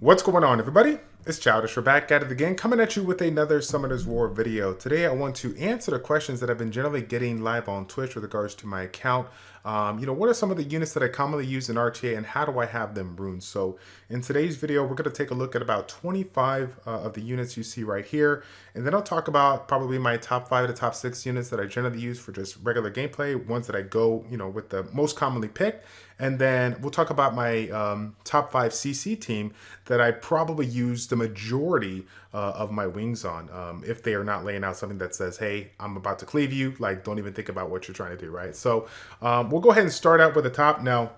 What's going on, everybody? It's Childish. We're back at it again, coming at you with another Summoner's War video. Today I want to answer the questions that I've been generally getting live on Twitch with regards to my account. What are some of the units that I commonly use in RTA and how do I have them runed? So in today's video, we're going to take a look at about 25 of the units you see right here. And then I'll talk about probably my top 5 to top 6 units that I generally use for just regular gameplay, ones that I go, with the most commonly picked. And then we'll talk about my top 5 CC team that I probably use the majority of my wings on. If they are not laying out something that says, hey, I'm about to cleave you, like don't even think about what you're trying to do, right? So we'll go ahead and start out with the top. Now,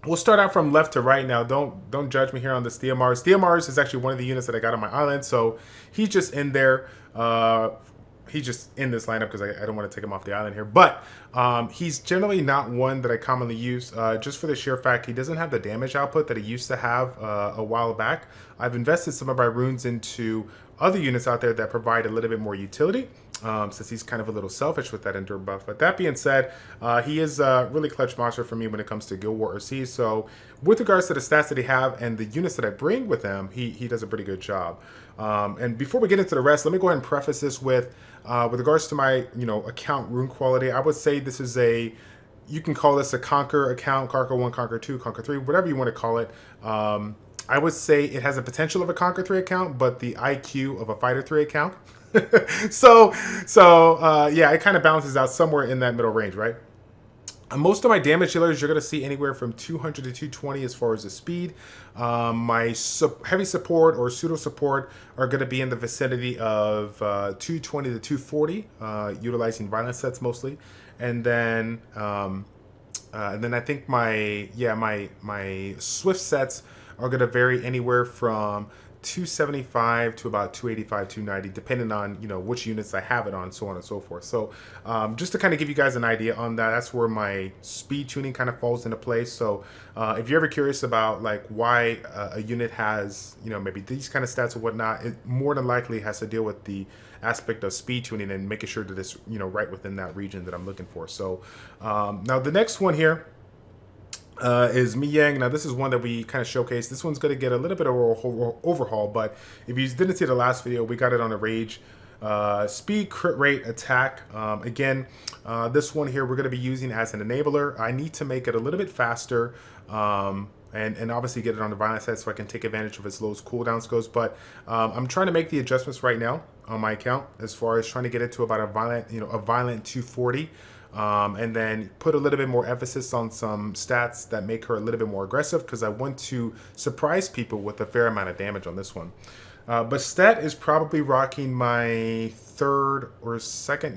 we'll start out from left to right. Now, don't judge me here on this Theomars. Theomars is actually one of the units that I got on my island. So he's just in there. He's just in this lineup because I don't want to take him off the island here. But he's generally not one that I commonly use just for the sheer fact he doesn't have the damage output that he used to have a while back. I've invested some of my runes into other units out there that provide a little bit more utility since he's kind of a little selfish with that endure buff. But that being said, he is a really clutch monster for me when it comes to Guild War or Siege. So with regards to the stats that he have and the units that I bring with him, he does a pretty good job. And before we get into the rest, let me go ahead and preface this with regards to my, account rune quality. I would say this is you can call this a Conquer account, Conquer 1, Conquer 2, Conquer 3, whatever you want to call it. I would say it has a potential of a Conquer 3 account, but the IQ of a Fighter 3 account. so yeah, it kind of balances out somewhere in that middle range, right? Most of my damage dealers, you're going to see anywhere from 200 to 220 as far as the speed. My heavy support or pseudo support are going to be in the vicinity of 220 to 240, utilizing violence sets mostly. And then I think my swift sets are going to vary anywhere from 275 to about 285, 290, depending on, which units I have it on, so on and so forth. So just to kind of give you guys an idea on that, that's where my speed tuning kind of falls into place. So if you're ever curious about like why a unit has, maybe these kind of stats or whatnot, it more than likely has to deal with the aspect of speed tuning and making sure that it's, right within that region that I'm looking for. So now the next one here, is Mi Yang. Now this is one that we kind of showcased. This one's going to get a little bit of an overhaul, but if you didn't see the last video, we got it on a Rage. Speed, crit rate, attack. Again, this one here we're going to be using as an enabler. I need to make it a little bit faster and obviously get it on the violence set so I can take advantage of its lowest cooldowns goes. But I'm trying to make the adjustments right now on my account as far as trying to get it to about a violent 240. And then put a little bit more emphasis on some stats that make her a little bit more aggressive because I want to surprise people with a fair amount of damage on this one. But Stat is probably rocking my second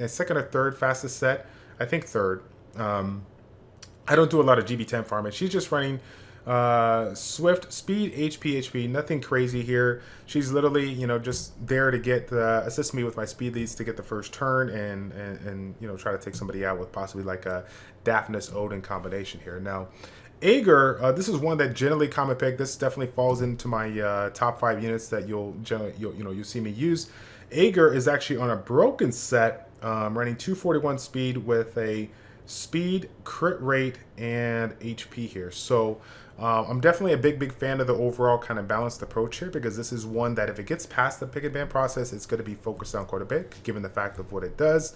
or third fastest set. I think third. I don't do a lot of GB10 farming. She's just running Swift, Speed, HP, nothing crazy here. She's literally, just there to get assist me with my speed leads to get the first turn and try to take somebody out with possibly like a Daphnis Odin combination here. Now, Aegir, this is one that generally common pick. This definitely falls into my top 5 units that you'll see me use. Aegir is actually on a broken set, running 241 speed with a speed, crit rate, and HP here. So I'm definitely a big fan of the overall kind of balanced approach here because this is one that if it gets past the pick and ban process, it's going to be focused on quite a bit given the fact of what it does.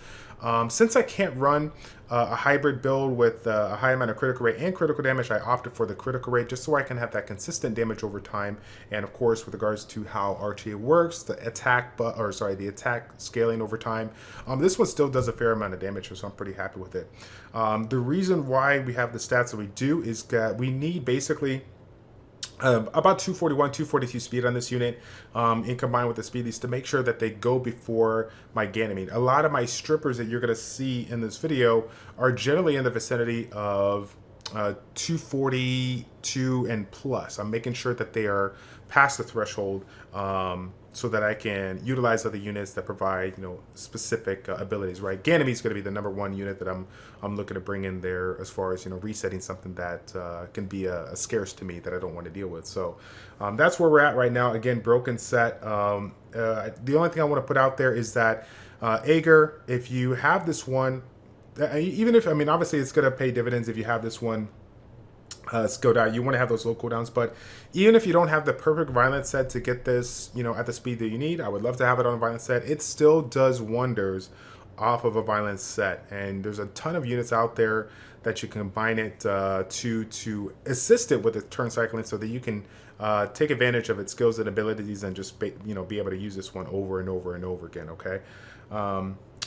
Since I can't run a hybrid build with a high amount of critical rate and critical damage, I opted for the critical rate just so I can have that consistent damage over time. And of course, with regards to how RTA works, the attack scaling over time, this one still does a fair amount of damage, so I'm pretty happy with it. The reason why we have the stats that we do is that we need basically about 241, 242 speed on this unit, in combined with the speedies to make sure that they go before my Gany. A lot of my strippers that you're going to see in this video are generally in the vicinity of 242 and plus. I'm making sure that they are past the threshold so that I can utilize other units that provide specific abilities, right? Gany is going to be the #1 unit that I'm looking to bring in there as far as resetting something that can be a scarce to me that I don't want to deal with. So that's where we're at right now. Again, broken set. The only thing I want to put out there is that Aegir, if you have this one, even if obviously it's going to pay dividends if you have this one skill die. You want to have those low cooldowns, but even if you don't have the perfect violent set to get this, at the speed that you need, I would love to have it on a violent set. It still does wonders off of a violent set, and there's a ton of units out there that you can combine it to assist it with the turn cycling, so that you can take advantage of its skills and abilities, and just be able to use this one over and over and over again. Okay.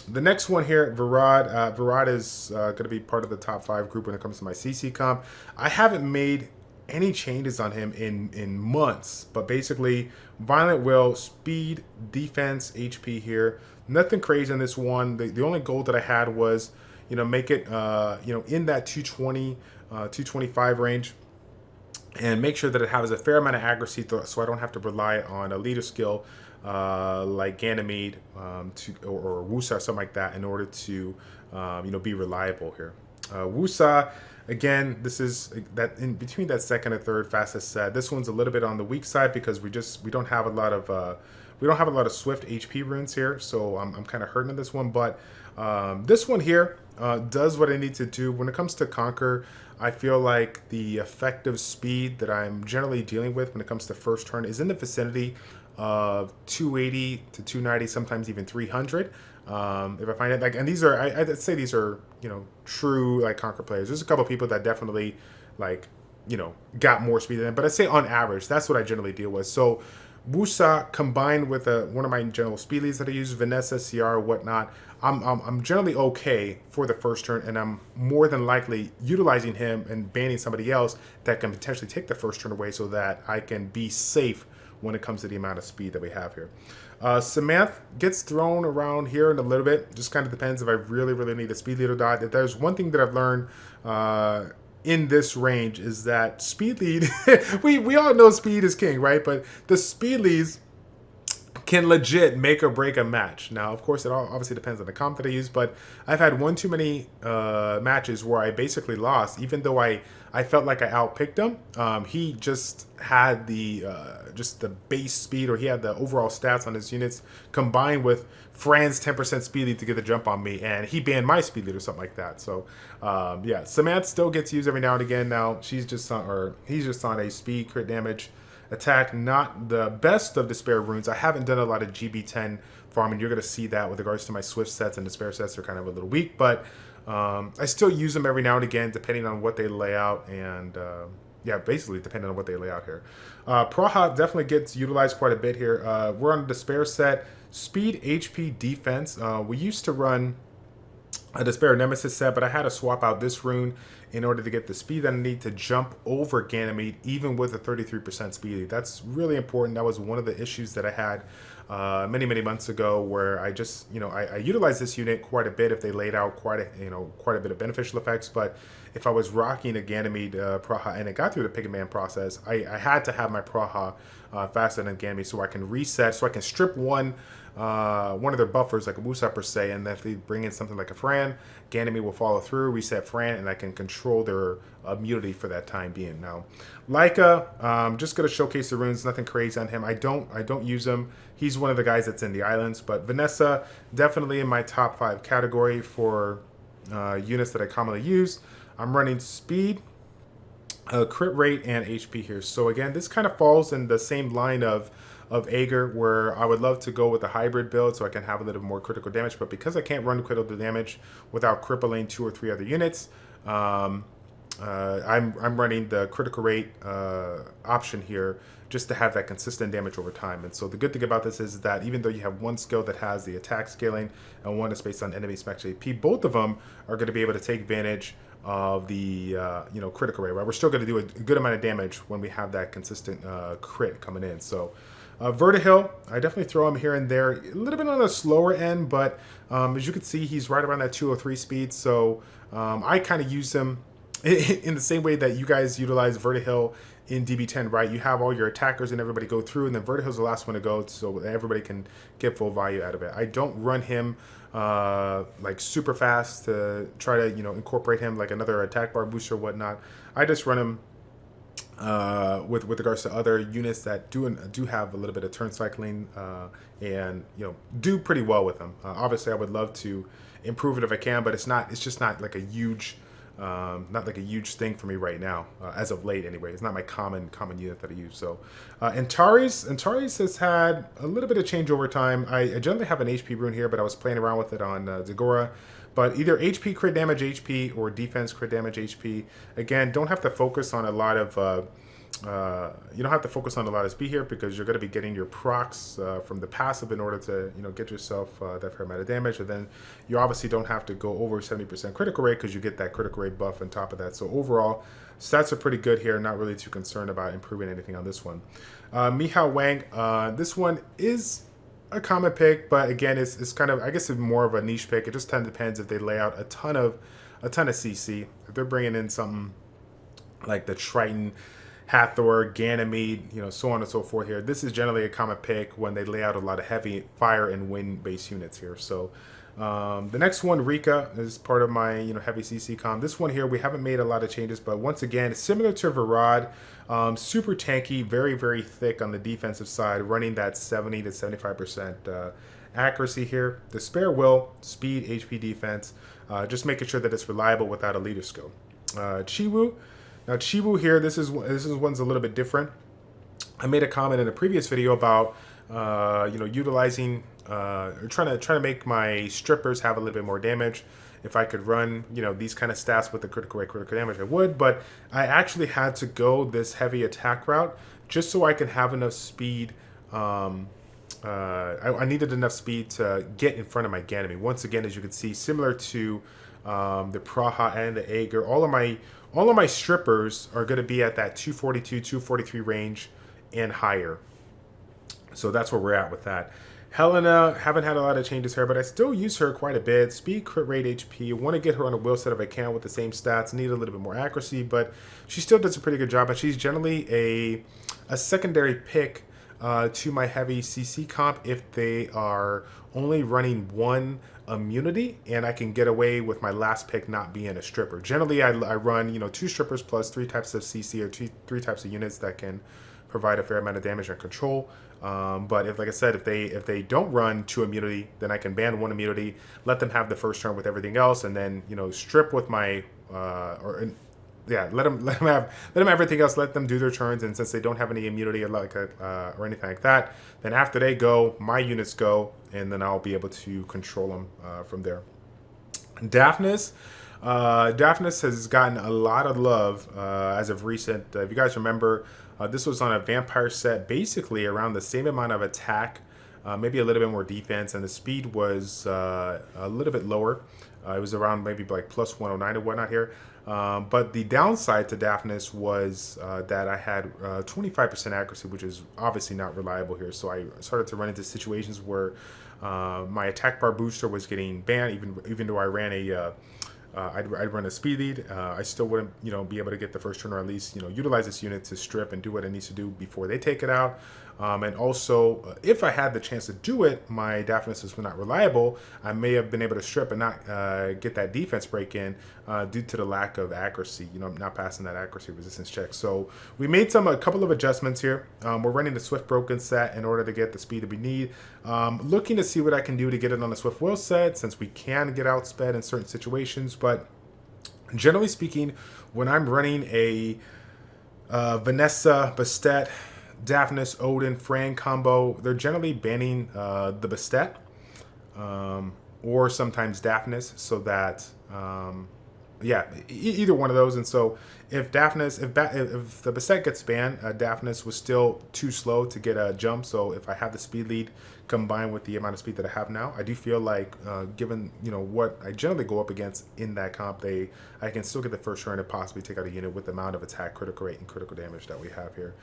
The next one here, Verad. Verad is going to be part of the top 5 group when it comes to my CC comp. I haven't made any changes on him in months, but basically, violent will, speed, defense, HP here. Nothing crazy on this one. The only goal that I had was, make it, in that 220, 225 range, and make sure that it has a fair amount of accuracy, so I don't have to rely on a leader skill like Ganymede or Woosa or something like that in order to be reliable here. Woosa, again, this is that in between that second and third fastest set. This one's a little bit on the weak side because we don't have a lot of swift HP runes here, so I'm kind of hurting on this one. But this one here does what I need to do when it comes to Conquer. I feel like the effective speed that I'm generally dealing with when it comes to first turn is in the vicinity of 280 to 290, sometimes even 300. If I find it and these are, I'd say these are, true like Conquer players. There's a couple people that definitely got more speed than them, but I'd say on average, that's what I generally deal with. So Woosa combined with one of my general speed leads that I use, Vanessa, Seara, whatnot, I'm generally okay for the first turn, and I'm more than likely utilizing him and banning somebody else that can potentially take the first turn away, so that I can be safe when it comes to the amount of speed that we have here. Samantha gets thrown around here in a little bit. Just kind of depends if I really, really need a speed lead or not. If there's one thing that I've learned in this range is that speed lead, we all know speed is king, right? But the speed leads can legit make or break a match. Now, of course, it all obviously depends on the comp that I use, but I've had one too many matches where I basically lost, even though I felt like I outpicked him. He just had the base speed, or he had the overall stats on his units combined with Fran's 10% speed lead to get the jump on me, and he banned my speed lead or something like that. So yeah, Samantha still gets used every now and again. Now he's just on a speed crit damage attack, not the best of despair runes. I haven't done a lot of GB10 farming. You're going to see that with regards to my swift sets and despair sets. They're kind of a little weak, but I still use them every now and again, depending on what they lay out, and yeah, basically depending on what they lay out here. Praha definitely gets utilized quite a bit here. We're on a despair set, speed, HP, defense. We used to run a despair nemesis set, but I had to swap out this rune in order to get the speed that I need to jump over Ganymede, even with a 33% speed. That's really important. That was one of the issues that I had many months ago, where I just I utilized this unit quite a bit if they laid out quite a bit of beneficial effects. But if I was rocking a Ganymede Praha and it got through the Pick a Man process, I had to have my Praha faster than Ganymede, so I can reset, so I can strip one of their buffers, like a Woosa per se, and if they bring in something like a Fran, Ganymede will follow through, reset Fran, and I can control their immunity for that time being. Now, Leica, just going to showcase the runes, nothing crazy on him. I don't use him. He's one of the guys that's in the islands, but Vanessa, definitely in my top 5 category for units that I commonly use. I'm running speed, crit rate, and HP here. So again, this kind of falls in the same line of Aegir, where I would love to go with a hybrid build so I can have a little more critical damage, but because I can't run critical damage without crippling 2 or 3 other units, I'm running the critical rate option here just to have that consistent damage over time. And so the good thing about this is that even though you have one skill that has the attack scaling and one is based on enemy max AP, both of them are going to be able to take advantage of the critical rate, right? We're still going to do a good amount of damage when we have that consistent crit coming in. So Vertihill, I definitely throw him here and there, a little bit on the slower end, but as you can see, he's right around that 203 speed. So I kind of use him in the same way that you guys utilize Vertihill in DB10, right? You have all your attackers and everybody go through, and then Vertihill's the last one to go, so everybody can get full value out of it. I don't run him like super fast to try to incorporate him like another attack bar booster or whatnot. I just run him with regards to other units that do have a little bit of turn cycling and do pretty well with them. Obviously, I would love to improve it if I can, but it's just not like a huge Not like a huge thing for me right now, as of late anyway. It's not my common unit that I use. So Antares has had a little bit of change over time. I generally have an HP rune here, but I was playing around with it on Zagora. But either HP crit damage HP or defense crit damage HP. Again, don't have to focus on a lot of you don't have to focus on a lot of speed here because you're going to be getting your procs from the passive in order to get yourself that fair amount of damage. And then you obviously don't have to go over 70% critical rate because you get that critical rate buff on top of that. So overall, stats are pretty good here. Not really too concerned about improving anything on this one. Mihao Wang, this one is a common pick, but again, it's kind of, I guess, it's more of a niche pick. It just kind of depends if they lay out a ton of CC. If they're bringing in something like the Triton, Hathor, Ganymede, so on and so forth here. This is generally a common pick when they lay out a lot of heavy fire and wind based units here. So the next one, Rica, is part of my heavy CC comp. This one here, we haven't made a lot of changes, but once again, similar to Verad, super tanky, very, very thick on the defensive side, running that 70 to 75% accuracy here. The spare will, speed, HP defense, just making sure that it's reliable without a leader skill. Chiwu. Now Chiwu here, this one's a little bit different. I made a comment in a previous video about utilizing or trying to make my strippers have a little bit more damage. If I could run these kind of stats with the critical rate, critical damage, I would. But I actually had to go this heavy attack route just so I could have enough speed. I needed enough speed to get in front of my Ganymede. Once again, as you can see, similar to the Praha and the Aegir, all of my strippers are going to be at that 242, 243 range and higher. So that's where we're at with that. Helena, haven't had a lot of changes here, but I still use her quite a bit. Speed, crit rate, HP. Want to get her on a will set if I can with the same stats. Need a little bit more accuracy, but she still does a pretty good job. And she's generally a secondary pick to my heavy CC comp if they are only running one immunity, and I can get away with my last pick not being a stripper. Generally, I run 2 strippers plus 3 types of CC or 3 types of units that can provide a fair amount of damage and control. But if, like I said, if they don't run 2 immunity, then I can ban 1 immunity, let them have the first turn with everything else, and then strip with my let them have everything else. Let them do their turns, and since they don't have any immunity or anything like that, then after they go, my units go, and then I'll be able to control them from there. Daphnis. Daphnis has gotten a lot of love as of recent. If you guys remember, this was on a vampire set, basically around the same amount of attack, maybe a little bit more defense, and the speed was a little bit lower. It was around maybe like plus 109 and whatnot here. But the downside to Daphnis was that I had 25% accuracy, which is obviously not reliable here. So I started to run into situations where my attack bar booster was getting banned, even though I ran I'd run a speed lead. I still wouldn't, be able to get the first turn, or at least, utilize this unit to strip and do what it needs to do before they take it out. And also, if I had the chance to do it, my Daphnis was not reliable. I may have been able to strip and not get that defense break in due to the lack of accuracy, not passing that accuracy resistance check. So we made a couple of adjustments here. We're running the Swift Broken set in order to get the speed that we need. Looking to see what I can do to get it on the Swift Will set, since we can get outsped in certain situations. But generally speaking, when I'm running a Vanessa, Bastet, Daphnis, Odin, Fran combo, they're generally banning the Bastet or sometimes Daphnis, so that either one of those. And so if Daphnis, if the Bastet gets banned, Daphnis was still too slow to get a jump. So if I have the speed lead combined with the amount of speed that I have now, I do feel like given what I generally go up against in that comp, I can still get the first turn and possibly take out a unit with the amount of attack, critical rate, and critical damage that we have here.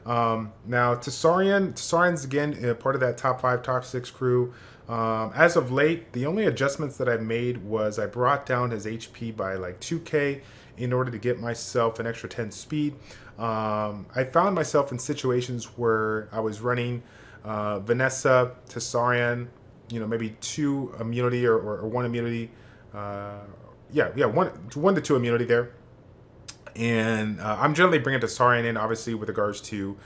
Now Tesarion's again part of that top 5, top 6 crew. As of late, the only adjustments that I've made was I brought down his HP by like 2k in order to get myself an extra 10 speed. I found myself in situations where I was running Vanessa, Tesarion, maybe 2 immunity or 1 immunity. One to 2 immunity there. And I'm generally bringing Tesarion in, obviously, with regards to,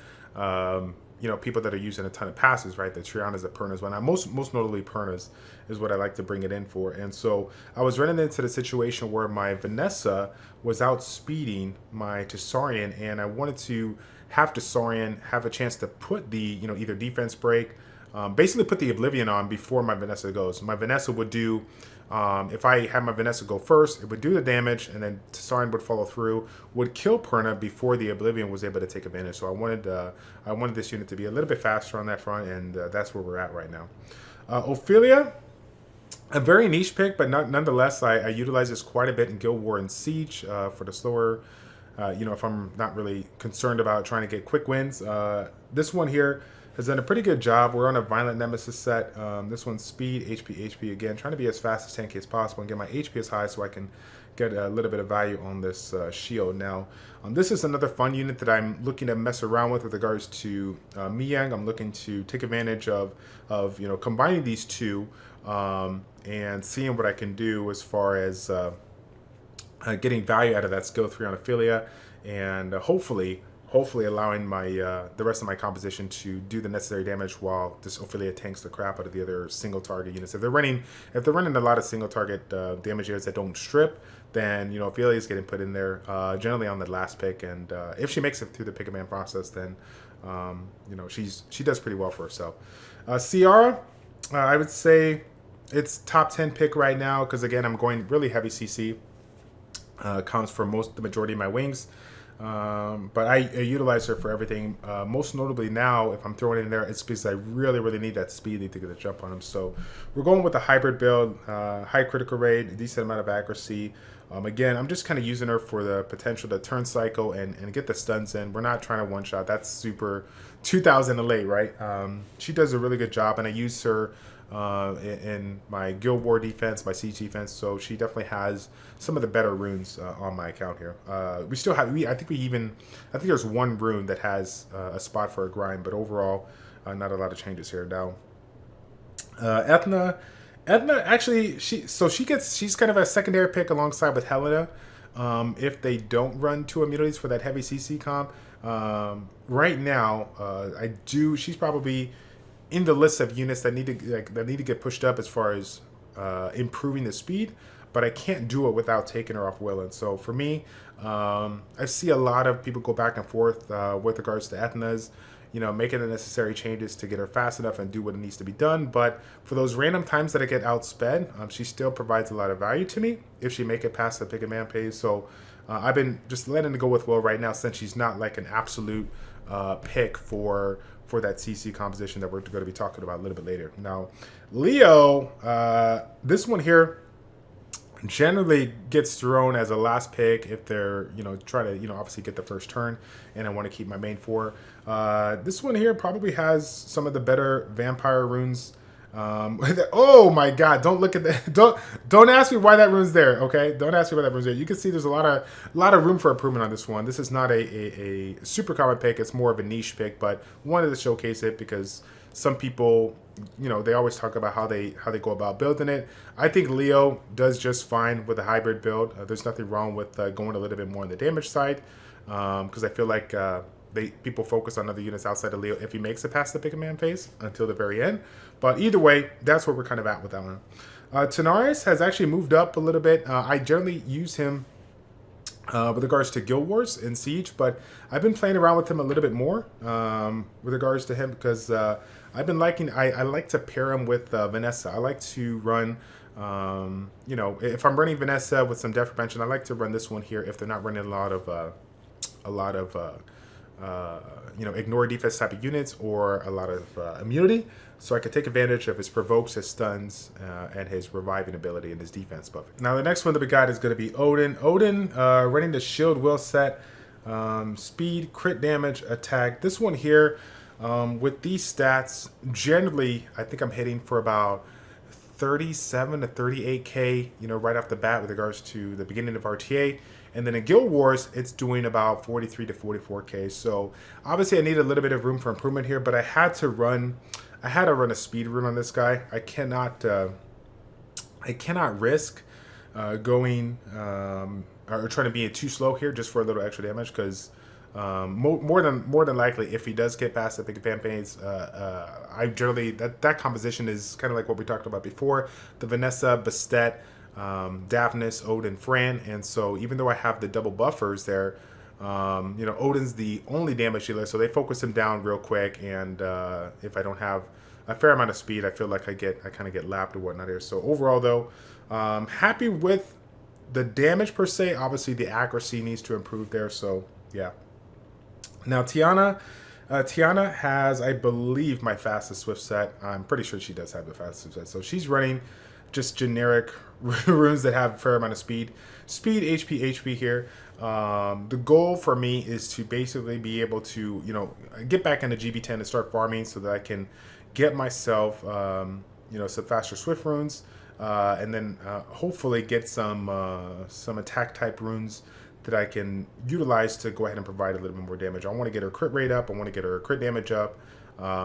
people that are using a ton of passes, right? The Trianas, the Pernas, whatnot. Most notably Pernas is what I like to bring it in for. And so I was running into the situation where my Vanessa was outspeeding my Tesarion, and I wanted to have Tesarion have a chance to put the, either defense break, basically put the Oblivion on before my Vanessa goes. My Vanessa would do, if I had my Vanessa go first, it would do the damage, and then Tesarion would follow through, would kill Perna before the Oblivion was able to take advantage. So I wanted this unit to be a little bit faster on that front, and that's where we're at right now. Ophelia, a very niche pick, but nonetheless, I utilize this quite a bit in Guild War and Siege for the slower, if I'm not really concerned about trying to get quick wins. This one here has done a pretty good job. We're on a Violent Nemesis set. This one's speed, HP again, trying to be as fast as 10k as possible and get my HP as high so I can get a little bit of value on this shield. Now, this is another fun unit that I'm looking to mess around with regards to Miyang. I'm looking to take advantage of combining these two and seeing what I can do as far as getting value out of that skill 3 on Ophelia, and hopefully allowing my the rest of my composition to do the necessary damage while this Ophelia tanks the crap out of the other single target units. If they're running a lot of single target damage units that don't strip, then Ophelia is getting put in there generally on the last pick, and if she makes it through the pick a man process, then she does pretty well for herself. Seara, I would say it's top 10 pick right now because again I'm going really heavy CC. Counts for the majority of my wings. But I utilize her for everything. Most notably now, if I'm throwing it in there, it's because I really need that speed to get a jump on him. So we're going with a hybrid build, high critical rate, a decent amount of accuracy. Again, I'm just kind of using her for the potential to turn cycle and get the stuns in. We're not trying to one shot. That's super 2000 late, right? She does a really good job, and I use her in my Guild War defense, my siege defense, so she definitely has some of the better runes on my account here. We still have, I think there's one rune that has a spot for a grind, but overall, not a lot of changes here. Now, Ethna actually, she's kind of a secondary pick alongside with Helena. If they don't run 2 immunities for that heavy CC comp, right now, she's probably in the list of units that need to get pushed up as far as improving the speed, but I can't do it without taking her off Willen. So for me, I see a lot of people go back and forth with regards to Ethna's, making the necessary changes to get her fast enough and do what needs to be done. But for those random times that I get outsped, she still provides a lot of value to me if she make it past the pick a man phase. So I've been just letting it go with Will right now, since she's not like an absolute pick for that CC composition that we're going to be talking about a little bit later. Now, Leo, this one here generally gets thrown as a last pick if they're, try to, obviously get the first turn, and I want to keep my main 4. This one here probably has some of the better vampire runes. Oh my God! Don't look at that. Don't ask me why that rune's there. Okay, don't ask me why that rune's there. You can see there's a lot of room for improvement on this one. This is not a super common pick. It's more of a niche pick, but wanted to showcase it because some people, they always talk about how they go about building it. I think Leo does just fine with a hybrid build. There's nothing wrong with going a little bit more on the damage side, because I feel like people focus on other units outside of Leo if he makes it past the pick a man phase until the very end. But either way, that's where we're kind of at with that one. Antares has actually moved up a little bit. I generally use him with regards to Guild Wars and Siege, but I've been playing around with him a little bit more with regards to him because I've been liking, I like to pair him with Vanessa. I like to run, if I'm running Vanessa with some death prevention, I like to run this one here if they're not running a lot of ignore defense type of units or a lot of immunity, so I can take advantage of his provokes, his stuns, and his reviving ability and his defense buff. Now the next one that we got is going to be Odin. Odin running the shield will set, speed, crit damage, attack. This one here, with these stats, generally I think I'm hitting for about 37 to 38k, right off the bat with regards to the beginning of RTA. And then in Guild Wars, it's doing about 43 to 44k. So obviously I need a little bit of room for improvement here, but I had to run a speed run on this guy. I cannot risk going or trying to be too slow here just for a little extra damage, because more than likely, if he does get past the big campaigns, I generally that composition is kind of like what we talked about before: the Vanessa, Bastet, Daphnis, Odin, Fran. And so even though I have the double buffers there, Odin's the only damage dealer, so they focus him down real quick. And if I don't have a fair amount of speed, I feel like I kind of get lapped or whatnot here. So overall, though, happy with the damage per se. Obviously, the accuracy needs to improve there. So yeah. Now Tiana has, I believe, my fastest Swift set. I'm pretty sure she does have the fastest set. So she's running just generic runes that have a fair amount of speed, HP here. The goal for me is to basically be able to, get back into GB10 and start farming so that I can get myself, some faster Swift runes, and then hopefully get some attack type runes that I can utilize to go ahead and provide a little bit more damage. I want to get her crit rate up. I want to get her crit damage up,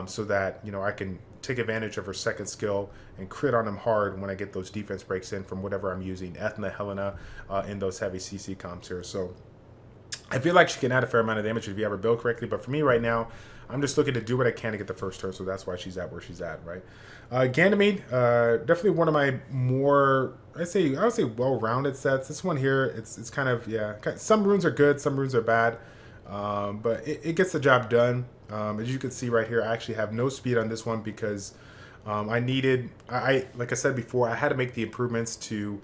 so that I can take advantage of her second skill and crit on him hard when I get those defense breaks in from whatever I'm using, Ethna, Helena, in those heavy CC comps here. So I feel like she can add a fair amount of damage if you have her build correctly. But for me right now, I'm just looking to do what I can to get the first turn. So that's why she's at where she's at, right? Ganymede, definitely one of my more, I would say well-rounded sets. This one here, it's kind of, some runes are good, some runes are bad, but it gets the job done. As you can see right here, I actually have no speed on this one because like I said before, I had to make the improvements to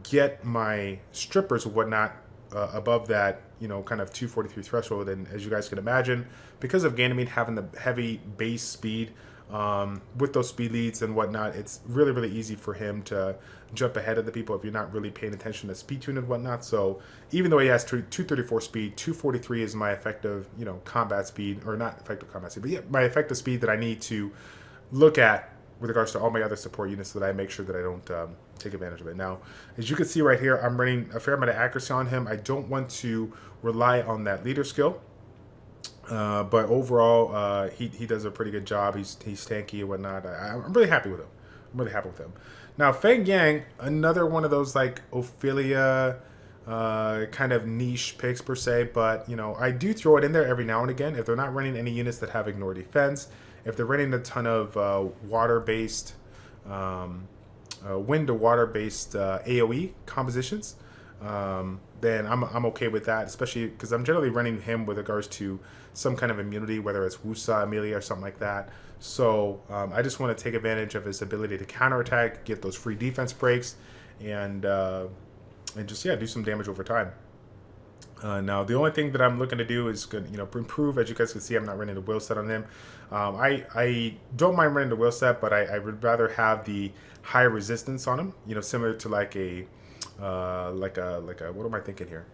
get my strippers and whatnot above that, kind of 243 threshold. And as you guys can imagine, because of Ganymede having the heavy base speed, with those speed leads and whatnot, it's really, really easy for him to jump ahead of the people if you're not really paying attention to speed tune and whatnot. So even though he has 234 speed, 243 is my effective, combat speed, or not effective combat speed, but yeah, my effective speed that I need to look at with regards to all my other support units so that I make sure that I don't take advantage of it. Now, as you can see right here, I'm running a fair amount of accuracy on him. I don't want to rely on that leader skill. But overall, he does a pretty good job. He's tanky and whatnot. I'm really happy with him. Now, Feng Yang, another one of those like Ophelia kind of niche picks per se, but I do throw it in there every now and again if they're not running any units that have ignore defense. If they're running a ton of water-based, wind to water-based AOE compositions, then I'm okay with that, especially because I'm generally running him with regards to some kind of immunity, whether it's Woosa, Amelia, or something like that. So I just want to take advantage of his ability to counterattack, get those free defense breaks, and just do some damage over time. Now, the only thing that I'm looking to do is improve. As you guys can see, I'm not running the wheel set on him. I don't mind running the wheel set, but I would rather have the high resistance on him. Similar to like a what am I thinking here?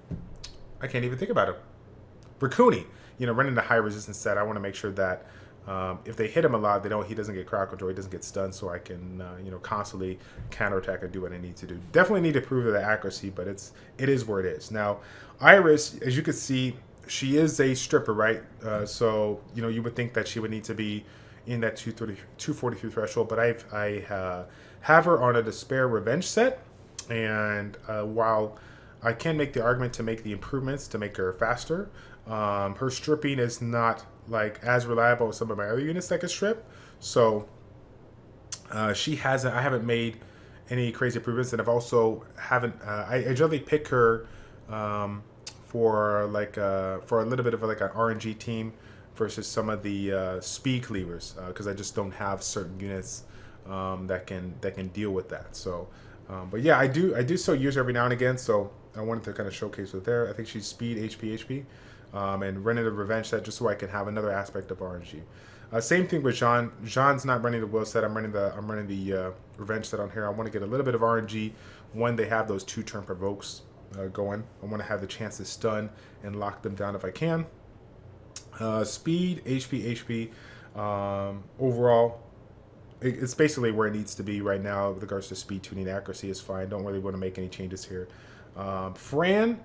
I can't even think about it. Raccoony, running the high resistance set. I want to make sure that if they hit him a lot, he doesn't get crowd control, he doesn't get stunned, so I can constantly counterattack and do what I need to do. Definitely need to prove the accuracy, but it is where it is. Now, Iris, as you can see, she is a stripper, right? So you would think that she would need to be in that 243 threshold, but I have her on a Despair Revenge set. And while I can make the argument to make the improvements to make her faster, her stripping is not like as reliable as some of my other units that can strip. So I haven't made any crazy improvements, and I've also I generally pick her for a little bit of like an RNG team versus some of the speed cleavers, because I just don't have certain units that can deal with that. So. But yeah, I do still use her every now and again, so I wanted to kind of showcase it there. I think she's speed, HP, and running the revenge set just so I can have another aspect of RNG. Same thing with Jean. Jean's not running the will set. I'm running the revenge set on here. I want to get a little bit of RNG when they have those 2-turn provokes going. I want to have the chance to stun and lock them down if I can. Speed, HP. Overall, it's basically where it needs to be right now with regards to speed tuning. Accuracy is fine. Don't really want to make any changes here. Fran,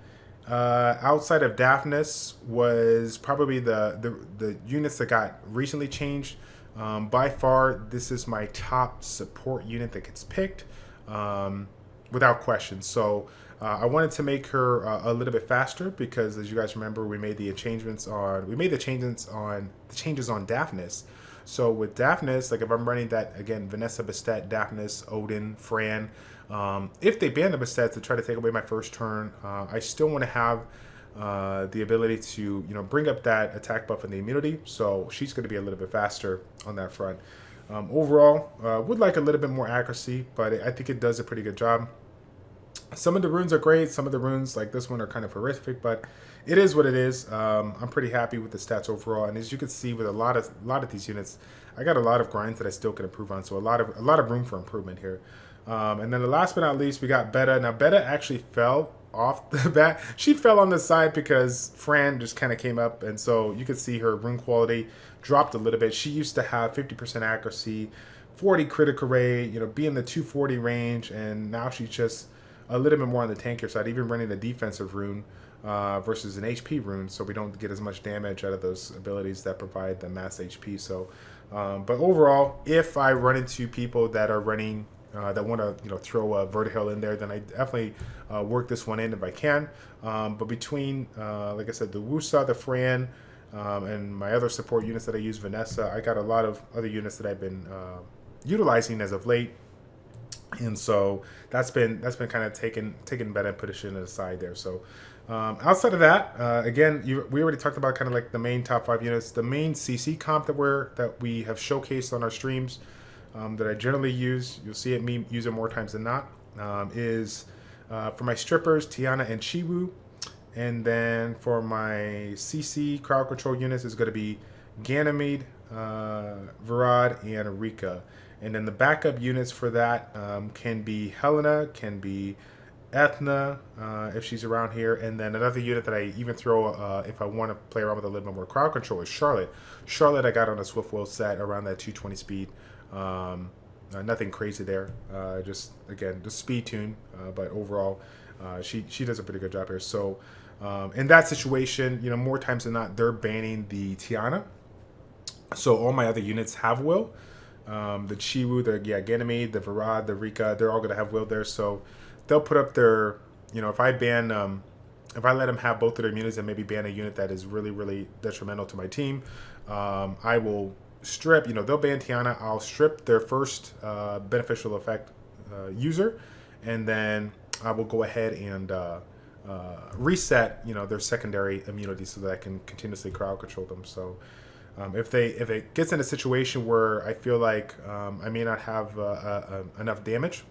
outside of Daphnis, was probably the units that got recently changed. By far, this is my top support unit that gets picked without question. So I wanted to make her a little bit faster because, as you guys remember, we made the changes on Daphnis. So with Daphnis, like if I'm running that again, Vanessa, Bastet, Daphnis, Odin, Fran, if they ban the Bastet to try to take away my first turn, I still want to have the ability to bring up that attack buff and the immunity. So she's going to be a little bit faster on that front. Overall, would like a little bit more accuracy, but I think it does a pretty good job. Some of the runes are great. Some of the runes, like this one, are kind of horrific, but it is what it is. I'm pretty happy with the stats overall, and as you can see, with a lot of these units, I got a lot of grinds that I still can improve on. So a lot of room for improvement here. And then the last but not least, we got Beta. Now Beta actually fell off the bat. She fell on the side because Fran just kind of came up, and so you could see her rune quality dropped a little bit. She used to have 50% accuracy, 40 critical rate, be in the 240 range, and now she's just a little bit more on the tankier side, even running a defensive rune versus an HP rune, so we don't get as much damage out of those abilities that provide the mass HP. So, but overall, if I run into people that are running that want to throw a vertical in there, then I definitely work this one in if I can. But between like I said, the Woosa, the Fran, and my other support units that I use, Vanessa, I got a lot of other units that I've been utilizing as of late. And so that's been kind of taken better and pushing it aside there. So outside of that, again, we already talked about kind of like the main top 5 units. The main CC comp that we have showcased on our streams that I generally use, you'll see me use it more times than not, is for my strippers, Tiana and Chiwu. And then for my CC crowd control units is going to be Ganymede, Verad, and Rica. And then the backup units for that can be Helena, can be Ethna, if she's around here. And then another unit that I even throw if I want to play around with a little bit more crowd control is Charlotte. Charlotte I got on a Swift Will set around that 220 speed. Nothing crazy there. Just speed tune. But overall, she does a pretty good job here. So in that situation, more times than not, they're banning the Tiana. So all my other units have will. The Chiwu, the Ganymede, the Verad, the Rica, they're all going to have will there. So they'll put up their, if I ban, if I let them have both of their units and maybe ban a unit that is really, really detrimental to my team, I will strip, they'll ban Tiana. I'll strip their first beneficial effect user, and then I will go ahead and reset, their secondary immunity so that I can continuously crowd control them. So if it gets in a situation where I feel like I may not have enough damage,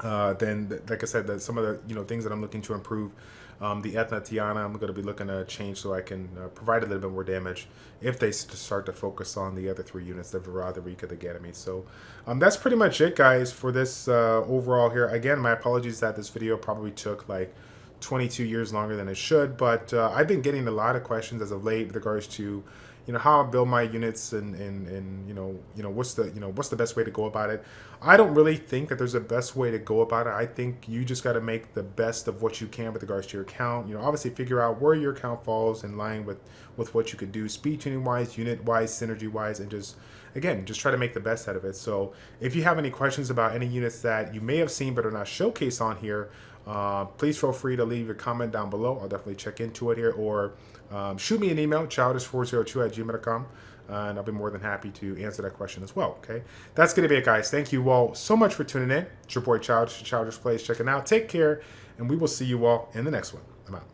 then like I said, some of the things that I'm looking to improve, the Ethna Tiana, I'm going to be looking to change so I can provide a little bit more damage if they start to focus on the other 3 units, the Verad, the Rica, the Ganymede. So that's pretty much it, guys, for this overall here. Again, my apologies that this video probably took like 22 years longer than it should, but I've been getting a lot of questions as of late with regards to how I build my units and what's the best way to go about it. I don't really think that there's a best way to go about it. I think you just got to make the best of what you can with regards to your account. Obviously figure out where your account falls in line with what you could do, speed tuning wise, unit wise, synergy wise, and just try to make the best out of it. So if you have any questions about any units that you may have seen but are not showcased on here, please feel free to leave a comment down below. I'll definitely check into it here, or shoot me an email, childish402@gmail.com, and I'll be more than happy to answer that question as well. Okay, that's going to be it, guys. Thank you all so much for tuning in. It's your boy Childish, Childish Plays, checking out. Take care, and we will see you all in the next one. I'm out.